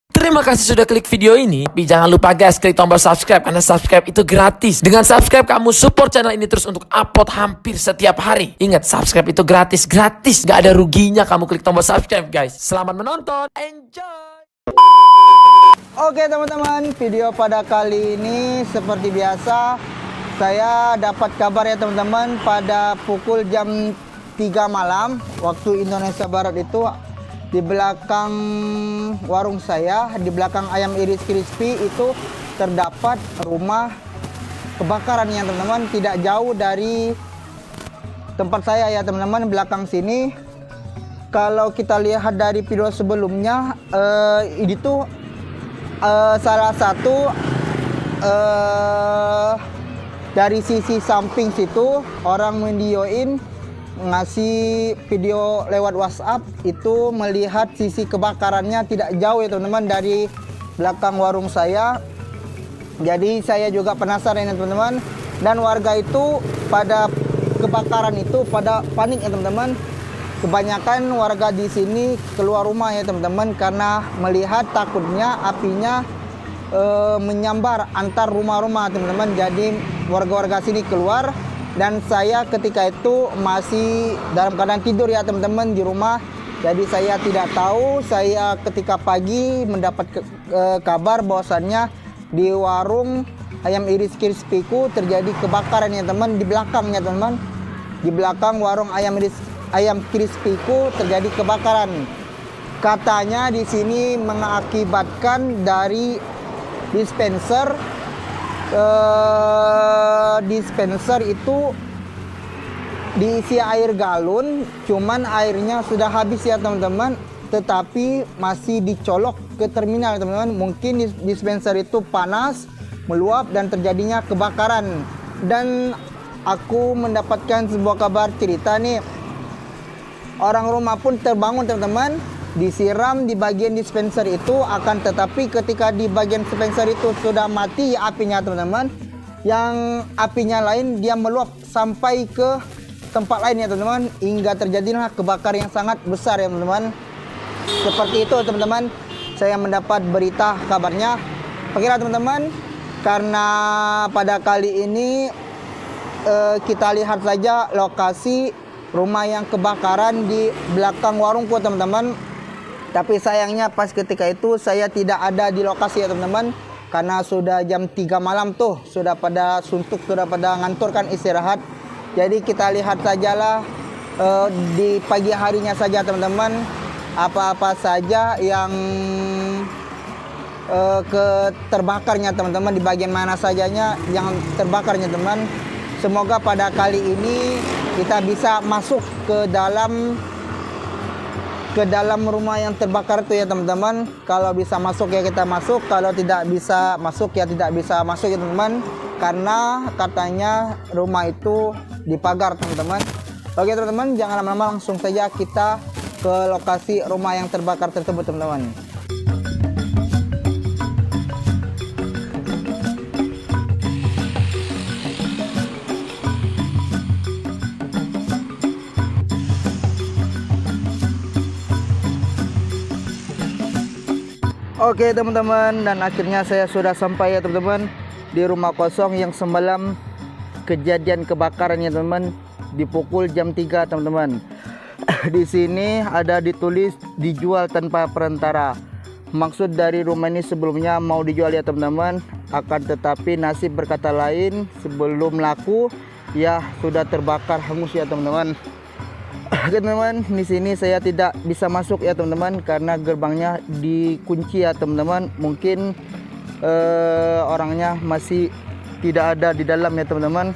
Terima kasih sudah klik video ini. Tapi jangan lupa guys, klik tombol subscribe karena subscribe itu gratis. Dengan subscribe kamu support channel ini terus untuk upload hampir setiap hari. Ingat, subscribe itu gratis, gak ada ruginya kamu klik tombol subscribe guys. Selamat menonton, enjoy. Oke teman-teman, video pada kali ini seperti biasa saya dapat kabar ya teman-teman, pada pukul jam 3 malam waktu Indonesia Barat itu di belakang warung saya, di belakang Ayam Iris Crispy itu terdapat rumah kebakaran ya teman-teman, tidak jauh dari tempat saya ya teman-teman, belakang sini. Kalau kita lihat dari video sebelumnya, ini tuh salah satu dari sisi samping situ orang videoin, ngasih video lewat WhatsApp itu melihat sisi kebakarannya tidak jauh ya teman-teman dari belakang warung saya. Jadi saya juga penasaran ya teman-teman, dan warga itu pada kebakaran itu pada panik ya teman-teman. Kebanyakan warga di sini keluar rumah ya teman-teman karena melihat takutnya apinya menyambar antar rumah-rumah teman-teman. Jadi warga-warga sini keluar, dan saya ketika itu masih dalam keadaan tidur ya teman-teman di rumah. Jadi saya tidak tahu, saya ketika pagi mendapat kabar bahwasannya di warung Ayam Iris Crispy-ku terjadi kebakaran ya teman, di belakangnya teman. Di belakang warung Ayam Crispy-ku terjadi kebakaran. Katanya di sini mengakibatkan dari dispenser itu diisi air galon, cuman airnya sudah habis ya teman-teman, tetapi masih dicolok ke terminal teman-teman. Mungkin dispenser itu panas, meluap dan terjadinya kebakaran. Dan aku mendapatkan sebuah kabar cerita nih, orang rumah pun terbangun teman-teman, disiram di bagian dispenser itu, akan tetapi ketika di bagian dispenser itu sudah mati apinya teman-teman, yang apinya lain dia meluap sampai ke tempat lain ya teman-teman, hingga terjadilah kebakaran yang sangat besar ya teman-teman. Seperti itu teman-teman, saya mendapat berita kabarnya. Okelah teman-teman, karena pada kali ini kita lihat saja lokasi rumah yang kebakaran di belakang warungku teman-teman. Tapi sayangnya pas ketika itu saya tidak ada di lokasi ya teman-teman, karena sudah jam 3 malam tuh, sudah pada suntuk, sudah pada ngantor kan, istirahat. Jadi kita lihat sajalah di pagi harinya saja teman-teman, apa-apa saja yang terbakarnya teman-teman, di bagian mana sajanya yang terbakarnya teman. Semoga pada kali ini kita bisa masuk ke dalam rumah yang terbakar itu ya teman-teman. Kalau bisa masuk ya kita masuk, kalau tidak bisa masuk ya tidak bisa masuk ya teman-teman, karena katanya rumah itu dipagar teman-teman. Oke teman-teman, jangan lama-lama, langsung saja kita ke lokasi rumah yang terbakar tersebut teman-teman. Oke teman-teman, dan akhirnya saya sudah sampai ya teman-teman di rumah kosong yang semalam kejadian kebakaran ya teman-teman, di pukul jam 3 teman-teman. Di sini ada ditulis dijual tanpa perantara. Maksud dari rumah ini sebelumnya mau dijual ya teman-teman, akan tetapi nasib berkata lain, sebelum laku ya sudah terbakar hangus ya teman-teman. Oke teman-teman, di sini saya tidak bisa masuk ya teman-teman karena gerbangnya dikunci ya teman-teman. Mungkin orangnya masih tidak ada di dalam ya teman-teman.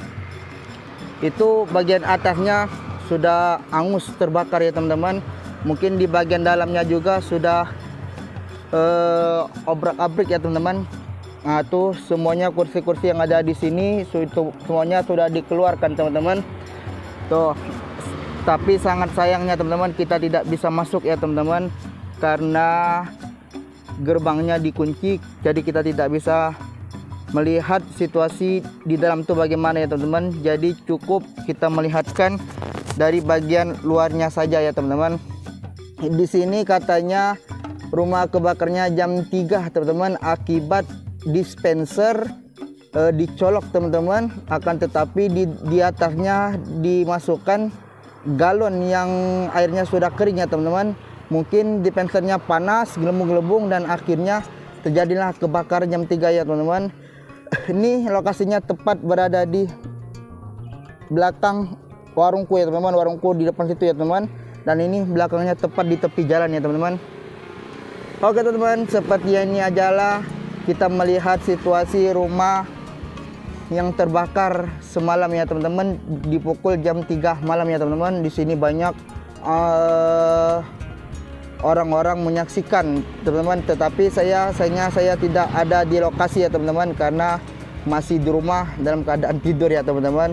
Itu bagian atasnya sudah hangus terbakar ya teman-teman. Mungkin di bagian dalamnya juga sudah obrak-abrik ya teman-teman. Nah tuh semuanya kursi-kursi yang ada di sini semuanya sudah dikeluarkan teman-teman. Tuh. Tapi sangat sayangnya teman-teman, kita tidak bisa masuk ya teman-teman karena gerbangnya dikunci. Jadi kita tidak bisa melihat situasi di dalam itu bagaimana ya teman-teman. Jadi cukup kita melihatkan dari bagian luarnya saja ya teman-teman. Di sini katanya rumah kebakarnya jam 3 teman-teman, akibat dispenser dicolok teman-teman. Akan tetapi di atasnya dimasukkan galon yang airnya sudah kering ya teman-teman. Mungkin dispensernya panas, gelembung-gelembung, dan akhirnya terjadilah kebakaran jam 3 ya teman-teman. Ini lokasinya tepat berada di belakang warungku ya teman-teman, warungku di depan situ ya teman-teman. Dan ini belakangnya tepat di tepi jalan ya teman-teman. Oke teman-teman, seperti ini ajalah kita melihat situasi rumah yang terbakar semalam ya teman-teman, di pukul jam 3 malam ya teman-teman. Di sini banyak orang-orang menyaksikan teman-teman, tetapi saya tidak ada di lokasi ya teman-teman, karena masih di rumah dalam keadaan tidur ya teman-teman.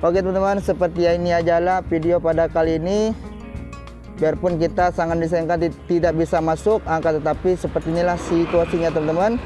Oke teman-teman, seperti ini ajalah video pada kali ini. Biarpun kita sangat disayangkan tidak bisa masuk, tetapi seperti inilah situasinya teman-teman.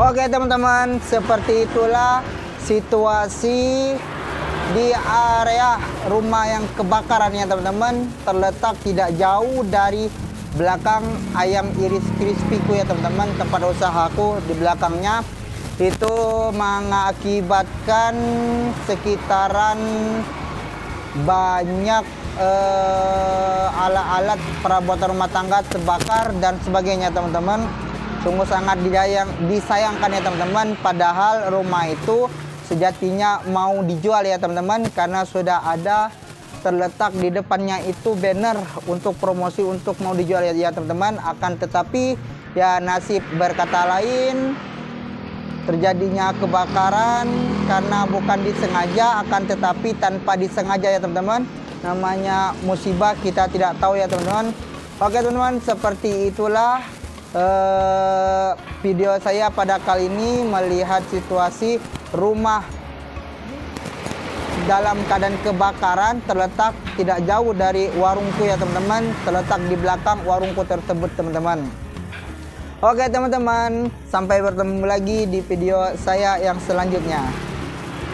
Oke teman-teman, seperti itulah situasi di area rumah yang kebakaran ya teman-teman. Terletak tidak jauh dari belakang ayam iris crispyku ya teman-teman, tempat usahaku. Di belakangnya itu mengakibatkan sekitaran banyak alat-alat perabotan rumah tangga terbakar dan sebagainya teman-teman. Sungguh sangat disayangkan ya teman-teman, padahal rumah itu sejatinya mau dijual ya teman-teman, karena sudah ada terletak di depannya itu banner untuk promosi untuk mau dijual ya teman-teman. Akan tetapi ya nasib berkata lain, terjadinya kebakaran karena bukan disengaja, akan tetapi tanpa disengaja ya teman-teman. Namanya musibah, kita tidak tahu ya teman-teman. Oke teman-teman, seperti itulah video saya pada kali ini, melihat situasi rumah dalam keadaan kebakaran terletak tidak jauh dari warungku ya teman-teman, terletak di belakang warungku tersebut teman-teman. Oke teman-teman, sampai bertemu lagi di video saya yang selanjutnya.